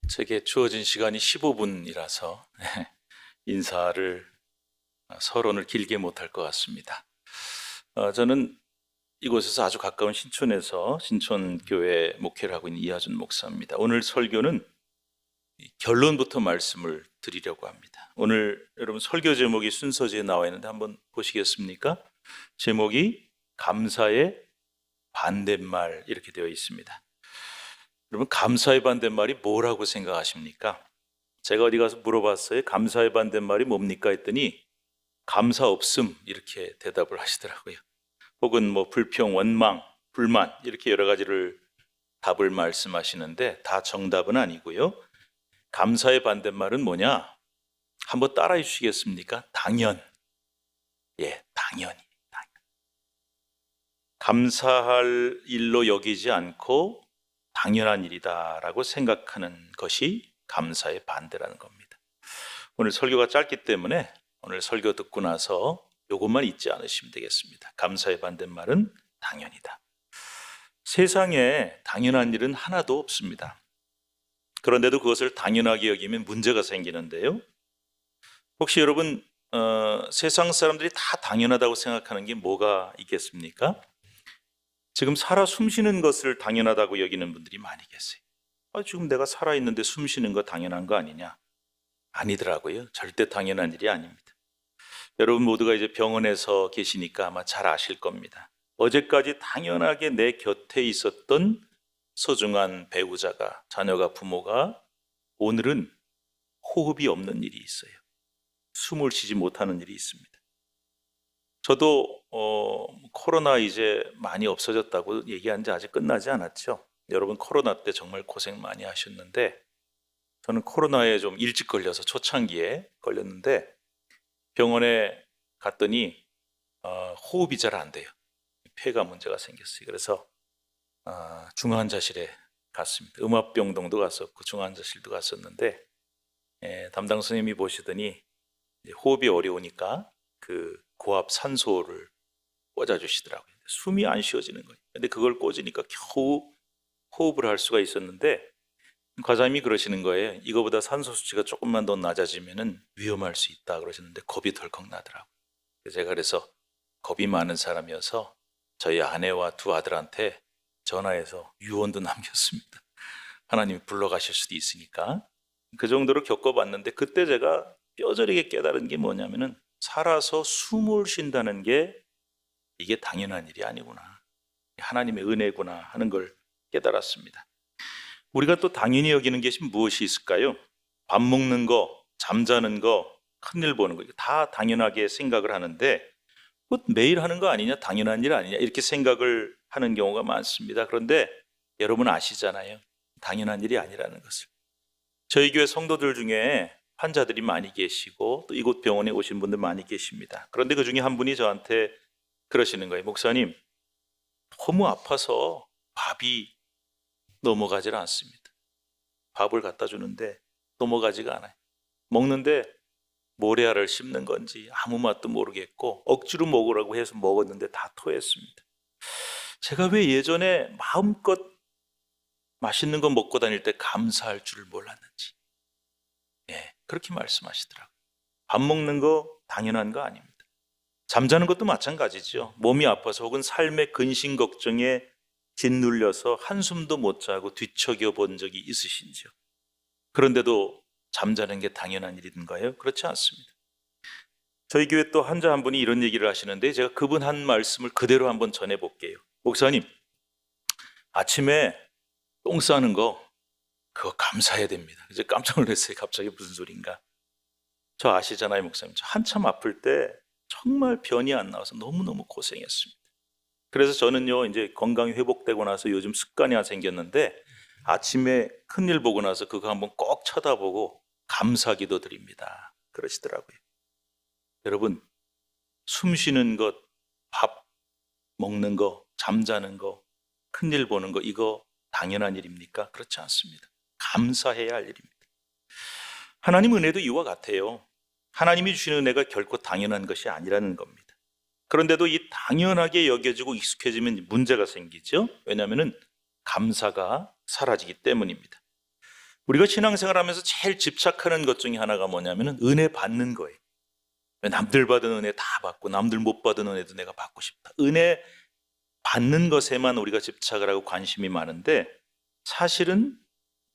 제게 주어진 시간이 15분이라서 인사를 서론을 길게 못할 것 같습니다. 저는 이곳에서 아주 가까운 신촌에서 신촌교회 목회를 하고 있는 이하준 목사입니다. 오늘 설교는 결론부터 말씀을 드리려고 합니다. 오늘 여러분 설교 제목이 순서지에 나와 있는데 한번 보시겠습니까? 제목이 감사의 반대말 이렇게 되어 있습니다. 여러분, 감사의 반대말이 뭐라고 생각하십니까? 제가 어디 가서 물어봤어요. 감사의 반대말이 뭡니까? 했더니 감사 없음 이렇게 대답을 하시더라고요. 혹은 뭐 불평, 원망, 불만 이렇게 여러 가지를 답을 말씀하시는데 다 정답은 아니고요. 감사의 반대말은 뭐냐? 한번 따라해 주시겠습니까? 당연. 당연히. 감사할 일로 여기지 않고 당연한 일이다라고 생각하는 것이 감사의 반대라는 겁니다. 오늘 설교가 짧기 때문에 오늘 설교 듣고 나서 이것만 잊지 않으시면 되겠습니다. 감사의 반대말은 당연이다. 세상에 당연한 일은 하나도 없습니다. 그런데도 그것을 당연하게 여기면 문제가 생기는데요. 혹시 여러분 세상 사람들이 다 당연하다고 생각하는 게 뭐가 있겠습니까? 지금 살아 숨쉬는 것을 당연하다고 여기는 분들이 많이 계세요. 지금 내가 살아있는데 숨쉬는 거 당연한 거 아니냐? 아니더라고요. 절대 당연한 일이 아닙니다. 여러분 모두가 이제 병원에서 계시니까 아마 잘 아실 겁니다. 어제까지 당연하게 내 곁에 있었던 소중한 배우자가, 자녀가, 부모가 오늘은 호흡이 없는 일이 있어요. 숨을 쉬지 못하는 일이 있습니다. 저도 코로나 이제 많이 없어졌다고 얘기한 지 아직 끝나지 않았죠. 여러분 코로나 때 정말 고생 많이 하셨는데 저는 코로나에 좀 일찍 걸려서 초창기에 걸렸는데 병원에 갔더니 호흡이 잘 안 돼요. 폐가 문제가 생겼어요. 그래서 중환자실에 갔습니다. 음압병동도 갔었고 중환자실도 갔었는데 담당 선생님이 보시더니 호흡이 어려우니까 그 고압 산소를 꽂아주시더라고요. 숨이 안 쉬어지는 거예요. 근데 그걸 꽂으니까 겨우 호흡을 할 수가 있었는데 과장님이 그러시는 거예요. 이거보다 산소 수치가 조금만 더 낮아지면 위험할 수 있다 그러셨는데 겁이 덜컥 나더라고요. 제가 그래서 겁이 많은 사람이어서 저희 아내와 두 아들한테 전화해서 유언도 남겼습니다. 하나님이 불러가실 수도 있으니까. 그 정도로 겪어봤는데 그때 제가 뼈저리게 깨달은 게 뭐냐면은 살아서 숨을 쉰다는 게 이게 당연한 일이 아니구나. 하나님의 은혜구나 하는 걸 깨달았습니다. 우리가 또 당연히 여기는 것이 무엇이 있을까요? 밥 먹는 거, 잠자는 거, 큰일 보는 거, 다 당연하게 생각을 하는데 매일 하는 거 아니냐, 당연한 일 아니냐 이렇게 생각을 하는 경우가 많습니다. 그런데 여러분 아시잖아요. 당연한 일이 아니라는 것을. 저희 교회 성도들 중에 환자들이 많이 계시고 또 이곳 병원에 오신 분들 많이 계십니다. 그런데 그 중에 한 분이 저한테 그러시는 거예요. 목사님, 너무 아파서 밥이 넘어가질 않습니다. 밥을 갖다 주는데 넘어가지가 않아요. 먹는데 모래알을 씹는 건지 아무 맛도 모르겠고 억지로 먹으라고 해서 먹었는데 다 토했습니다. 제가 왜 예전에 마음껏 맛있는 거 먹고 다닐 때 감사할 줄 몰랐는지 그렇게 말씀하시더라고요. 밥 먹는 거 당연한 거 아닙니다. 잠자는 것도 마찬가지죠. 몸이 아파서 혹은 삶의 근심 걱정에 짓눌려서 한숨도 못 자고 뒤척여 본 적이 있으신지요? 그런데도 잠자는 게 당연한 일인가요? 그렇지 않습니다. 저희 교회 또 환자 한 분이 이런 얘기를 하시는데 제가 그분 한 말씀을 그대로 한번 전해볼게요. 목사님, 아침에 똥 싸는 거 그거 감사해야 됩니다. 이제 깜짝 놀랐어요. 갑자기 무슨 소린가. 저 아시잖아요, 목사님. 저 한참 아플 때 정말 변이 안 나와서 너무너무 고생했습니다. 그래서 저는요, 이제 건강이 회복되고 나서 요즘 습관이 하나 생겼는데 아침에 큰일 보고 나서 그거 한번 꼭 쳐다보고 감사기도 드립니다. 그러시더라고요. 여러분, 숨 쉬는 것, 밥 먹는 거, 잠자는 거, 큰일 보는 거 이거 당연한 일입니까? 그렇지 않습니다. 감사해야 할 일입니다. 하나님 은혜도 이와 같아요. 하나님이 주시는 은혜가 결코 당연한 것이 아니라는 겁니다. 그런데도 이 당연하게 여겨지고 익숙해지면 문제가 생기죠. 왜냐하면 감사가 사라지기 때문입니다. 우리가 신앙생활하면서 제일 집착하는 것 중에 하나가 뭐냐면은 은혜 받는 거예요. 남들 받은 은혜 다 받고 남들 못 받은 은혜도 내가 받고 싶다. 은혜 받는 것에만 우리가 집착을 하고 관심이 많은데, 사실은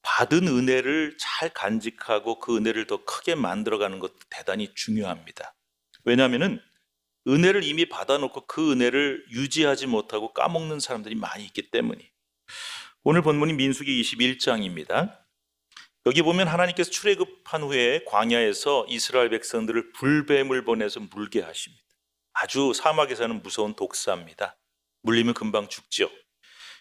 받은 은혜를 잘 간직하고 그 은혜를 더 크게 만들어가는 것도 대단히 중요합니다. 왜냐하면은 은혜를 이미 받아놓고 그 은혜를 유지하지 못하고 까먹는 사람들이 많이 있기 때문이에요. 오늘 본문이 민수기 21장입니다. 여기 보면 하나님께서 출애굽한 후에 광야에서 이스라엘 백성들을 불뱀을 보내서 물게 하십니다. 아주 사막에 사는 무서운 독사입니다. 물리면 금방 죽죠.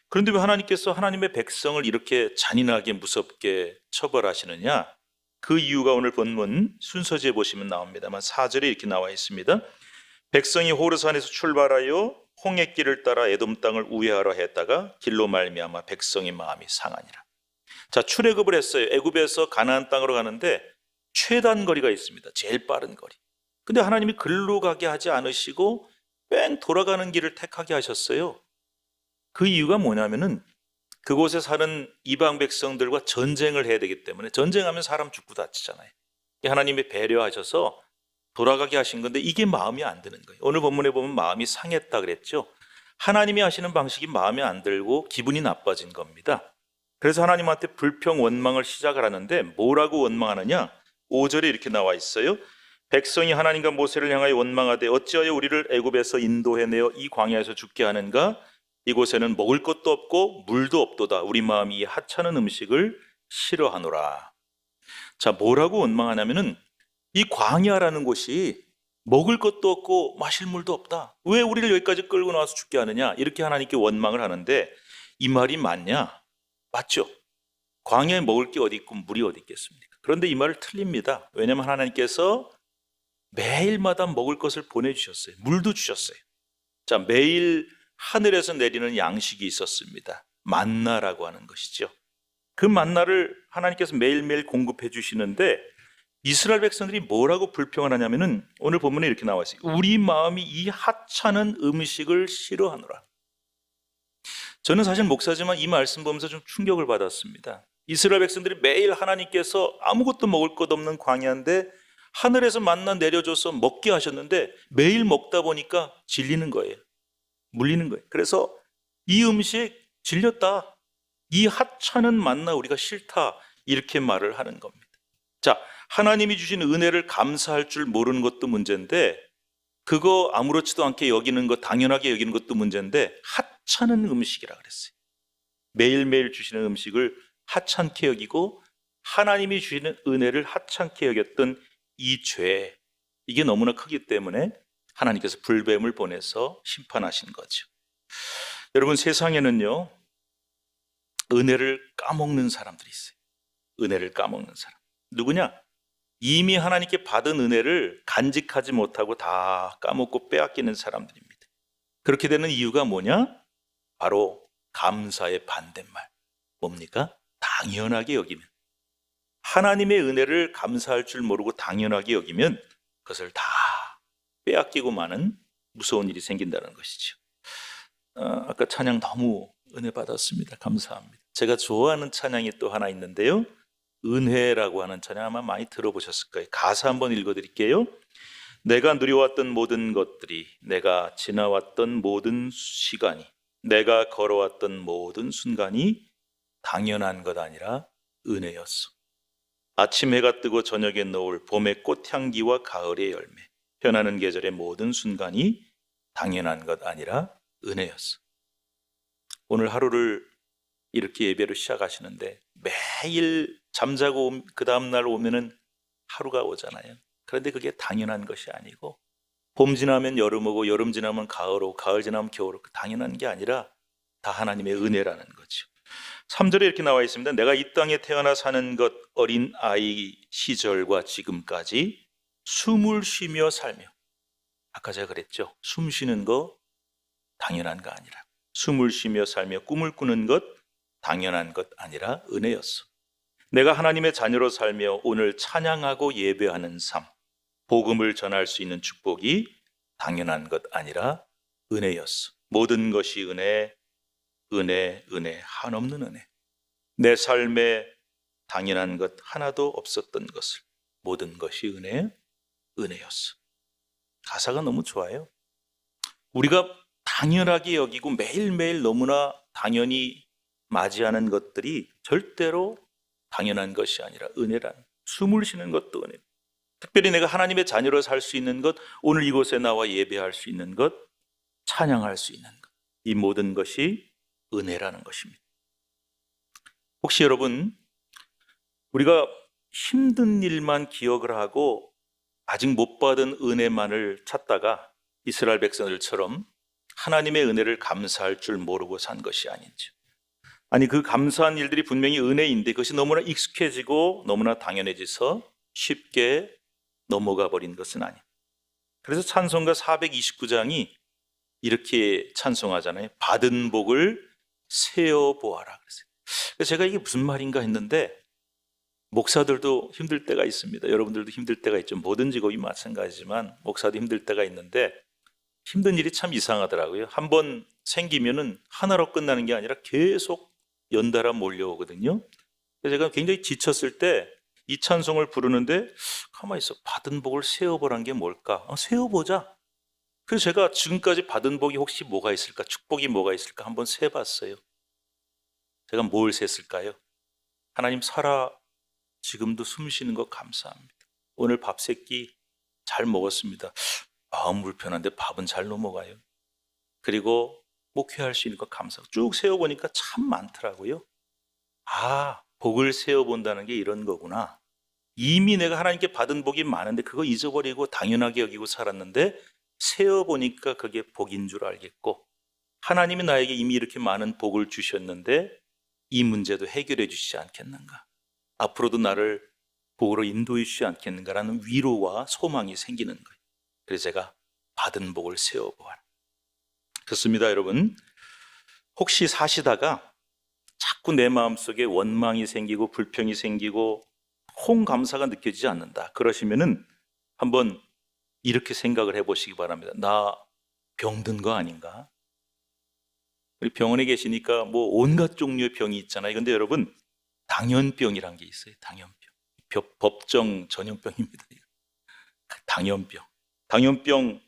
그런데 왜 하나님께서 하나님의 백성을 이렇게 잔인하게 무섭게 처벌하시느냐? 그 이유가 오늘 본문 순서지에 보시면 나옵니다만 4절에 이렇게 나와 있습니다. 백성이 호르산에서 출발하여 홍해길을 따라 에돔 땅을 우회하러 했다가 길로 말미암아 백성의 마음이 상하니라. 자, 출애굽을 했어요. 애굽에서 가나안 땅으로 가는데 최단 거리가 있습니다. 제일 빠른 거리. 근데 하나님이 글로 가게 하지 않으시고 뺑 돌아가는 길을 택하게 하셨어요. 그 이유가 뭐냐면은 그곳에 사는 이방 백성들과 전쟁을 해야 되기 때문에, 전쟁하면 사람 죽고 다치잖아요. 하나님이 배려하셔서 돌아가게 하신 건데 이게 마음이 안 드는 거예요. 오늘 본문에 보면 마음이 상했다 그랬죠. 하나님이 하시는 방식이 마음에 안 들고 기분이 나빠진 겁니다. 그래서 하나님한테 불평 원망을 시작을 하는데 뭐라고 원망하느냐? 5절에 이렇게 나와 있어요. 백성이 하나님과 모세를 향하여 원망하되 어찌하여 우리를 애굽에서 인도해내어 이 광야에서 죽게 하는가? 이곳에는 먹을 것도 없고 물도 없도다. 우리 마음이 이 하찮은 음식을 싫어하노라. 자, 뭐라고 원망하냐면은 이 광야라는 곳이 먹을 것도 없고 마실 물도 없다. 왜 우리를 여기까지 끌고 나와서 죽게 하느냐? 이렇게 하나님께 원망을 하는데 이 말이 맞냐? 맞죠? 광야에 먹을 게 어디 있고 물이 어디 있겠습니까? 그런데 이 말을 틀립니다. 왜냐하면 하나님께서 매일마다 먹을 것을 보내주셨어요. 물도 주셨어요. 자, 매일 하늘에서 내리는 양식이 있었습니다. 만나라고 하는 것이죠. 그 만나를 하나님께서 매일매일 공급해 주시는데 이스라엘 백성들이 뭐라고 불평을 하냐면은 오늘 본문에 이렇게 나와 있어요. 우리 마음이 이 하찮은 음식을 싫어하노라. 저는 사실 목사지만 이 말씀 보면서 좀 충격을 받았습니다. 이스라엘 백성들이 매일 하나님께서 아무것도 먹을 것 없는 광야인데 하늘에서 만나 내려줘서 먹게 하셨는데 매일 먹다 보니까 질리는 거예요. 물리는 거예요. 그래서 이 음식 질렸다. 이 하찮은 만나 우리가 싫다. 이렇게 말을 하는 겁니다. 자, 하나님이 주신 은혜를 감사할 줄 모르는 것도 문제인데 그거 아무렇지도 않게 여기는 것, 당연하게 여기는 것도 문제인데 하찮은 음식이라 그랬어요. 매일매일 주시는 음식을 하찮게 여기고 하나님이 주시는 은혜를 하찮게 여겼던 이 죄, 이게 너무나 크기 때문에 하나님께서 불뱀을 보내서 심판하신 거죠. 여러분, 세상에는요 은혜를 까먹는 사람들이 있어요. 은혜를 까먹는 사람 누구냐? 이미 하나님께 받은 은혜를 간직하지 못하고 다 까먹고 빼앗기는 사람들입니다. 그렇게 되는 이유가 뭐냐? 바로 감사의 반대말. 뭡니까? 당연하게 여기면, 하나님의 은혜를 감사할 줄 모르고 당연하게 여기면 그것을 다 빼앗기고 마는 무서운 일이 생긴다는 것이죠. 아까 찬양 너무 은혜 받았습니다. 감사합니다. 제가 좋아하는 찬양이 또 하나 있는데요, 은혜라고 하는 찬양 아마 많이 들어보셨을 거예요. 가사 한번 읽어드릴게요. 내가 누려왔던 모든 것들이, 내가 지나왔던 모든 시간이, 내가 걸어왔던 모든 순간이 당연한 것 아니라 은혜였어. 아침 해가 뜨고 저녁에 노을, 봄의 꽃향기와 가을의 열매, 변하는 계절의 모든 순간이 당연한 것 아니라 은혜였어. 오늘 하루를 이렇게 예배로 시작하시는데 매일 잠자고 그 다음날 오면은 하루가 오잖아요. 그런데 그게 당연한 것이 아니고 봄 지나면 여름 오고 여름 지나면 가을 오고 가을 지나면 겨울 오고 당연한 게 아니라 다 하나님의 은혜라는 거죠. 3절에 이렇게 나와 있습니다. 내가 이 땅에 태어나 사는 것 어린 아이 시절과 지금까지 숨을 쉬며 살며, 아까 제가 그랬죠. 숨 쉬는 거 당연한 거 아니라, 숨을 쉬며 살며 꿈을 꾸는 것 당연한 것 아니라 은혜였어. 내가 하나님의 자녀로 살며 오늘 찬양하고 예배하는 삶, 복음을 전할 수 있는 축복이 당연한 것 아니라 은혜였어. 모든 것이 은혜, 은혜, 은혜, 한없는 은혜. 내 삶에 당연한 것 하나도 없었던 것을 모든 것이 은혜였어. 가사가 너무 좋아요. 우리가 당연하게 여기고 매일매일 너무나 당연히 맞이하는 것들이 절대로 당연한 것이 아니라 은혜란, 숨을 쉬는 것도 은혜. 특별히 내가 하나님의 자녀로 살 수 있는 것, 오늘 이곳에 나와 예배할 수 있는 것, 찬양할 수 있는 것, 이 모든 것이 은혜라는 것입니다. 혹시 여러분, 우리가 힘든 일만 기억을 하고 아직 못 받은 은혜만을 찾다가 이스라엘 백성들처럼 하나님의 은혜를 감사할 줄 모르고 산 것이 아닌지, 아니 그 감사한 일들이 분명히 은혜인데 그것이 너무나 익숙해지고 너무나 당연해져서 쉽게 넘어가 버린 것은 아니에요. 그래서 찬송가 429장이 이렇게 찬송하잖아요. 받은 복을 세어보아라 그랬어요. 그래서 제가 이게 무슨 말인가 했는데, 목사들도 힘들 때가 있습니다. 여러분들도 힘들 때가 있죠. 모든 직업이 마찬가지지만 목사도 힘들 때가 있는데, 힘든 일이 참 이상하더라고요. 한번 생기면은 하나로 끝나는 게 아니라 계속 연달아 몰려오거든요. 그래서 제가 굉장히 지쳤을 때 이 찬송을 부르는데 가만히 있어. 받은 복을 세어보란 게 뭘까? 세어보자. 그래서 제가 지금까지 받은 복이 혹시 뭐가 있을까? 축복이 뭐가 있을까? 한번 세봤어요. 제가 뭘 셌을까요? 하나님 살아 지금도 숨 쉬는 거 감사합니다. 오늘 밥 세끼 잘 먹었습니다. 마음 불편한데 밥은 잘 넘어가요. 그리고 목회할 수 있는 거 감사하고 쭉 세어보니까 참 많더라고요. 복을 세어본다는 게 이런 거구나. 이미 내가 하나님께 받은 복이 많은데 그거 잊어버리고 당연하게 여기고 살았는데 세어보니까 그게 복인 줄 알겠고, 하나님이 나에게 이미 이렇게 많은 복을 주셨는데 이 문제도 해결해 주시지 않겠는가, 앞으로도 나를 복으로 인도해 주시지 않겠는가라는 위로와 소망이 생기는 거예요. 그래서 제가 받은 복을 세어보아라. 그렇습니다. 여러분, 혹시 사시다가 자꾸 내 마음속에 원망이 생기고 불평이 생기고 홍감사가 느껴지지 않는다, 그러시면은 한번 이렇게 생각을 해보시기 바랍니다. 나 병든 거 아닌가? 우리 병원에 계시니까 뭐 온갖 종류의 병이 있잖아요. 근데 여러분, 당연병이란 게 있어요. 당연병. 법정 전염병입니다. 당연병. 당연병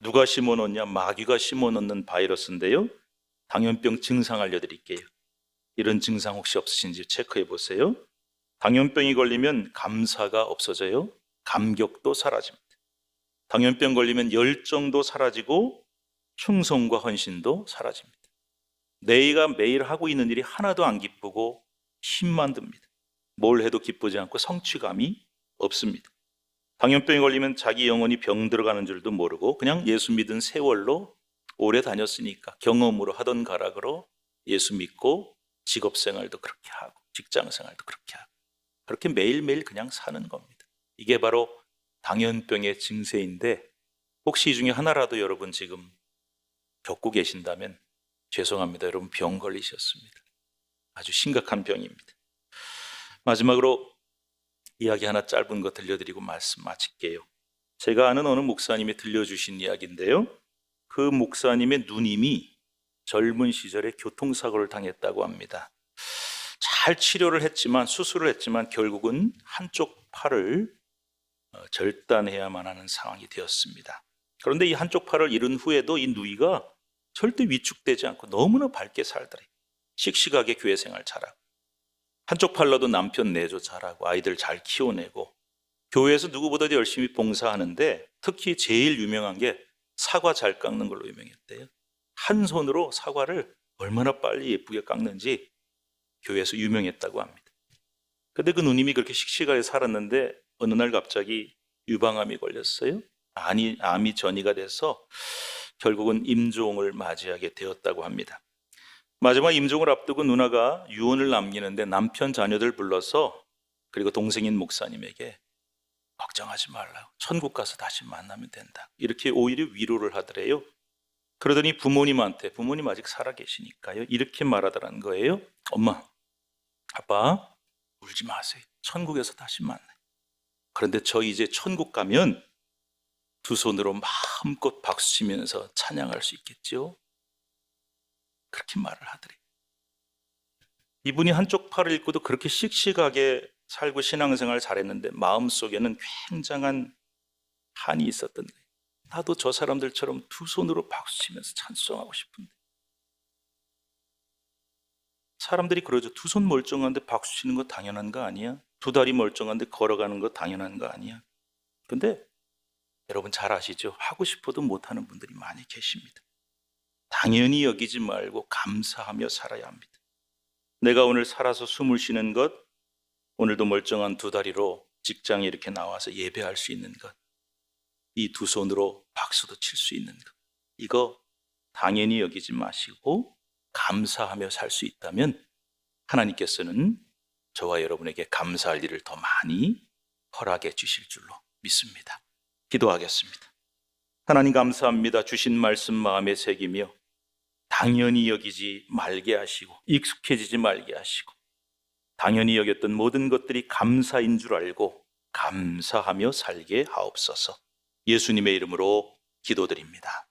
누가 심어놓냐? 마귀가 심어놓는 바이러스인데요. 당연병 증상 알려드릴게요. 이런 증상 혹시 없으신지 체크해 보세요. 당연병이 걸리면 감사가 없어져요. 감격도 사라집니다. 당연병 걸리면 열정도 사라지고 충성과 헌신도 사라집니다. 내가 매일 하고 있는 일이 하나도 안 기쁘고 힘만 듭니다. 뭘 해도 기쁘지 않고 성취감이 없습니다. 당연병에 걸리면 자기 영혼이 병 들어가는 줄도 모르고 그냥 예수 믿은 세월로 오래 다녔으니까 경험으로 하던 가락으로 예수 믿고 직업생활도 그렇게 하고 직장생활도 그렇게 하고 그렇게 매일매일 그냥 사는 겁니다. 이게 바로 당연병의 증세인데, 혹시 이 중에 하나라도 여러분 지금 겪고 계신다면 죄송합니다. 여러분 병 걸리셨습니다. 아주 심각한 병입니다. 마지막으로 이야기 하나 짧은 거 들려드리고 말씀 마칠게요. 제가 아는 어느 목사님이 들려주신 이야기인데요. 그 목사님의 누님이 젊은 시절에 교통사고를 당했다고 합니다. 잘 치료를 했지만, 수술을 했지만 결국은 한쪽 팔을 절단해야만 하는 상황이 되었습니다. 그런데 이 한쪽 팔을 잃은 후에도 이 누이가 절대 위축되지 않고 너무나 밝게 살더래요. 씩씩하게 교회 생활 잘하고, 한쪽 팔로도 남편 내조 잘하고 아이들 잘 키워내고, 교회에서 누구보다도 열심히 봉사하는데 특히 제일 유명한 게 사과 잘 깎는 걸로 유명했대요. 한 손으로 사과를 얼마나 빨리 예쁘게 깎는지 교회에서 유명했다고 합니다. 근데 그 누님이 그렇게 씩씩하게 살았는데 어느 날 갑자기 유방암이 걸렸어요. 암이 전이가 돼서 결국은 임종을 맞이하게 되었다고 합니다. 마지막 임종을 앞두고 누나가 유언을 남기는데 남편 자녀들 불러서, 그리고 동생인 목사님에게 걱정하지 말라고, 천국 가서 다시 만나면 된다, 이렇게 오히려 위로를 하더래요. 그러더니 부모님한테, 부모님 아직 살아계시니까요, 이렇게 말하더라는 거예요. 엄마, 아빠 울지 마세요. 천국에서 다시 만나요. 그런데 저 이제 천국 가면 두 손으로 마음껏 박수치면서 찬양할 수 있겠죠? 그렇게 말을 하더래요. 이분이 한쪽 팔을 잃고도 그렇게 씩씩하게 살고 신앙생활 잘했는데 마음속에는 굉장한 한이 있었던 거예요. 나도 저 사람들처럼 두 손으로 박수치면서 찬송하고 싶은데. 사람들이 그러죠. 두 손 멀쩡한데 박수치는 거 당연한 거 아니야? 두 다리 멀쩡한데 걸어가는 거 당연한 거 아니야? 근데 여러분 잘 아시죠? 하고 싶어도 못하는 분들이 많이 계십니다. 당연히 여기지 말고 감사하며 살아야 합니다. 내가 오늘 살아서 숨을 쉬는 것, 오늘도 멀쩡한 두 다리로 직장에 이렇게 나와서 예배할 수 있는 것, 이 두 손으로 박수도 칠 수 있는 것, 이거 당연히 여기지 마시고 감사하며 살 수 있다면 하나님께서는 저와 여러분에게 감사할 일을 더 많이 허락해 주실 줄로 믿습니다. 기도하겠습니다. 하나님 감사합니다. 주신 말씀 마음에 새기며 당연히 여기지 말게 하시고 익숙해지지 말게 하시고 당연히 여겼던 모든 것들이 감사인 줄 알고 감사하며 살게 하옵소서. 예수님의 이름으로 기도드립니다.